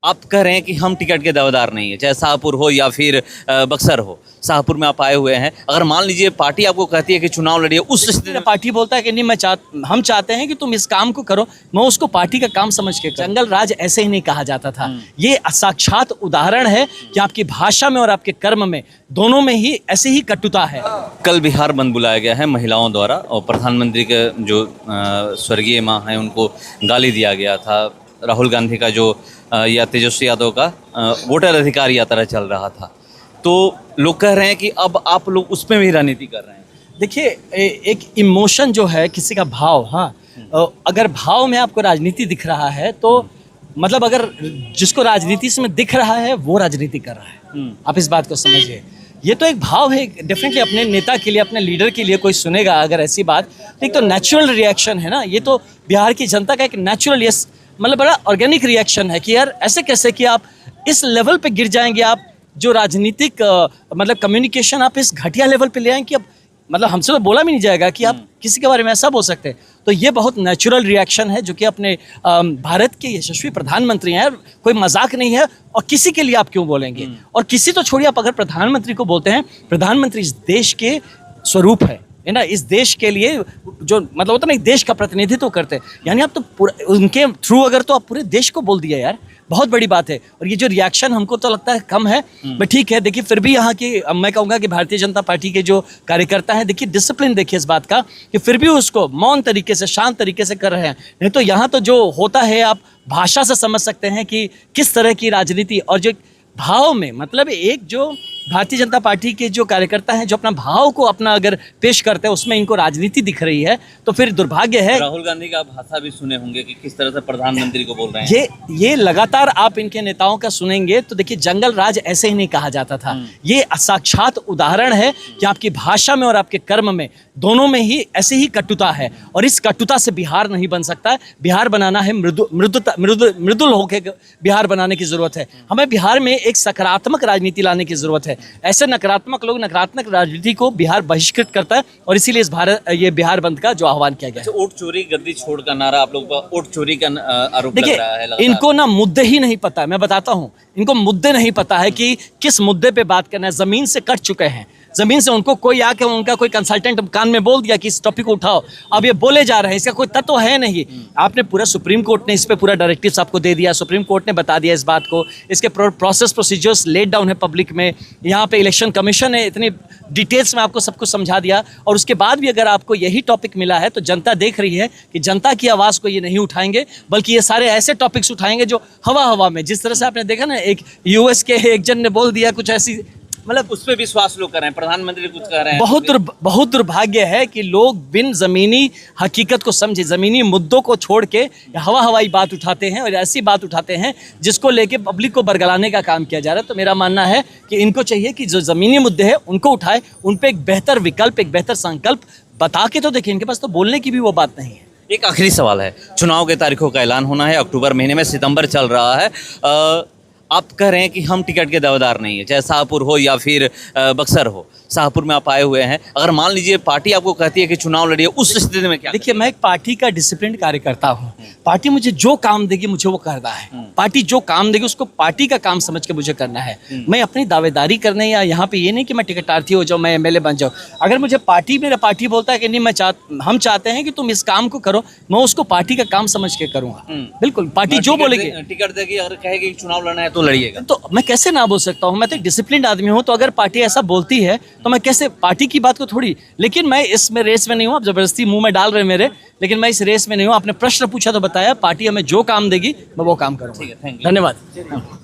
आप कह रहे हैं कि हम टिकट के दावेदार नहीं है, चाहे शाहपुर हो या फिर बक्सर हो। शाहपुर में आप आए हुए हैं, अगर मान लीजिए पार्टी आपको कहती है कि चुनाव लड़िए, उस स्थिति में पार्टी बोलता है कि नहीं हम चाहते हैं कि तुम इस काम को करो, मैं उसको पार्टी का काम समझ के करूं। जंगल राज ऐसे ही नहीं कहा जाता था। ये साक्षात उदाहरण है कि आपकी भाषा में और आपके कर्म में दोनों में ही ऐसे ही कटुता है। कल बिहार बंद बुलाया गया है महिलाओं द्वारा और प्रधानमंत्री के जो स्वर्गीय माँ हैं उनको गाली दिया गया था। राहुल गांधी का जो या तेजस्वी यादव का वोटर अधिकार यात्रा चल रहा था, तो लोग कह रहे हैं कि अब आप लोग उसमें भी राजनीति कर रहे हैं। देखिए, एक इमोशन जो है, किसी का भाव, हाँ, अगर भाव में आपको राजनीति दिख रहा है तो मतलब अगर जिसको राजनीति इसमें दिख रहा है वो राजनीति कर रहा है। आप इस बात को समझिए। ये तो एक भाव है, डेफिनेटली अपने नेता के लिए, अपने लीडर के लिए कोई सुनेगा अगर ऐसी बात, तो एक तो नेचुरल रिएक्शन है ना। ये तो बिहार की जनता का एक नेचुरल, यस, मतलब बड़ा ऑर्गेनिक रिएक्शन है कि यार ऐसे कैसे कि आप इस लेवल पे गिर जाएंगे, आप जो राजनीतिक मतलब कम्युनिकेशन आप इस घटिया लेवल पे ले आएंगे कि अब मतलब हमसे तो बोला भी नहीं जाएगा कि आप किसी के बारे में ऐसा बोल सकते हैं। तो ये बहुत नेचुरल रिएक्शन है जो कि अपने भारत के यशस्वी प्रधानमंत्री हैं, कोई मजाक नहीं है। और किसी के लिए आप क्यों बोलेंगे, और किसी तो छोड़िए, आप अगर प्रधानमंत्री को बोलते हैं, प्रधानमंत्री इस देश के स्वरूप है ना, इस देश के लिए जो मतलब होता है ना, एक देश का प्रतिनिधित्व करते हैं, यानी आप तो पूरा उनके थ्रू अगर तो आप पूरे देश को बोल दिया यार, बहुत बड़ी बात है। और ये जो रिएक्शन हमको तो लगता है कम है, बट ठीक है। देखिए, फिर भी यहाँ की मैं कहूँगा कि भारतीय जनता पार्टी के जो कार्यकर्ता हैं, देखिए डिसिप्लिन देखिए इस बात का कि फिर भी उसको मौन तरीके से, शांत तरीके से कर रहे हैं। नहीं तो यहाँ तो जो होता है, आप भाषा से समझ सकते हैं कि किस तरह की राजनीति, और जो भाव में मतलब एक जो भारतीय जनता पार्टी के जो कार्यकर्ता हैं जो अपना भाव को अपना अगर पेश करते हैं, उसमें इनको राजनीति दिख रही है, तो फिर दुर्भाग्य है। राहुल गांधी का भाषा भी सुने होंगे कि किस तरह से प्रधानमंत्री को बोल रहे हैं। ये लगातार आप इनके नेताओं का सुनेंगे तो देखिए, जंगल राज ऐसे ही नहीं कहा जाता था। ये साक्षात उदाहरण है कि आपकी भाषा में और आपके कर्म में दोनों में ही ऐसे ही कटुता है, और इस कटुता से बिहार नहीं बन सकता है। बिहार बनाना है मृदुल होकर बिहार बनाने की जरूरत है। हमें बिहार में एक सकारात्मक राजनीति लाने की जरूरत है। ऐसे नकारात्मक लोग नकारात्मक राजनीति को बिहार बहिष्कृत करता है, और इसीलिए ये बिहार बंद का जो आह्वान किया गया है। वोट चोरी गद्दी छोड़ का नारा, आप लोग का वोट चोरी का आरोप लग रहा है। देखिए, इनको ना मुद्दे ही नहीं पता है। मैं बताता हूँ, इनको मुद्दे नहीं पता है कि किस मुद्दे पे बात करना है। जमीन से कट चुके हैं, जमीन से उनको कोई आके उनका कोई कंसल्टेंट कान में बोल दिया कि इस टॉपिक को उठाओ, अब ये बोले जा रहे हैं, इसका कोई तत्व है नहीं। आपने पूरा सुप्रीम कोर्ट ने इस पे पूरा डायरेक्टिव्स आपको दे दिया, सुप्रीम कोर्ट ने बता दिया इस बात को, इसके प्रोसेस प्रोसीजर्स लेट डाउन है पब्लिक में। यहाँ पे इलेक्शन कमीशन ने इतनी डिटेल्स में आपको सब कुछ समझा दिया, और उसके बाद भी अगर आपको यही टॉपिक मिला है तो जनता देख रही है कि जनता की आवाज़ को ये नहीं उठाएंगे, बल्कि ये सारे ऐसे टॉपिक्स उठाएंगे जो हवा में, जिस तरह से आपने देखा ना, एक यूएस के एक जन ने बोल दिया कुछ ऐसी, मतलब उस पर विश्वास लोग कर रहे हैं, प्रधानमंत्री कुछ कह रहे हैं। बहुत दुर्भाग्य है कि लोग बिन जमीनी हकीकत को समझे, जमीनी मुद्दों को छोड़ के हवाई बात उठाते हैं, और ऐसी बात उठाते हैं जिसको लेके पब्लिक को बरगलाने का काम किया जा रहा है। तो मेरा मानना है कि इनको चाहिए कि जो जमीनी मुद्दे हैं उनको उठाए, उन पर एक बेहतर विकल्प, एक बेहतर संकल्प बता के तो देखिए। इनके पास तो बोलने की भी वो बात नहीं है। एक आखिरी सवाल है, चुनाव के तारीखों का ऐलान होना है अक्टूबर महीने में, सितंबर चल रहा है। आप कह रहे हैं कि हम टिकट के दावेदार नहीं है, चाहे शाहपुर हो या फिर बक्सर हो। शाहपुर में आप आए हुए हैं, अगर मान लीजिए पार्टी आपको कहती है कि चुनाव लड़िए, उस स्थिति में क्या? देखिए, मैं एक पार्टी का डिसिप्लिन कार्यकर्ता हूँ। पार्टी मुझे जो काम देगी मुझे वो करना है। पार्टी जो काम देगी उसको पार्टी का काम समझ के मुझे करना है। मैं अपनी दावेदारी करने या यहाँ पे ये नहीं कि मैं टिकटार्थी हो जाऊँ, मैं एमएलए बन जाऊँ। अगर मुझे मेरा पार्टी बोलता है कि नहीं हम चाहते हैं कि तुम इस काम को करो, मैं उसको पार्टी का काम समझ के करूँगा। बिल्कुल, पार्टी जो बोलेगी, टिकट देगी, अगर कहेगी चुनाव लड़ना है तो लड़िएगा, तो मैं कैसे ना बोल सकता हूँ? मैं तो एक डिसिप्लिन्ड आदमी हूँ, तो अगर पार्टी ऐसा बोलती है तो मैं कैसे पार्टी की बात को थोड़ी। लेकिन मैं इसमें रेस में नहीं हूँ, आप जबरदस्ती मुंह में डाल रहे हैं मेरे, लेकिन मैं इस रेस में नहीं हूँ। आपने प्रश्न पूछा तो बताया, पार्टी हमें जो काम देगी मैं वो काम करूँगा। ठीक है, थैंक यू, धन्यवाद।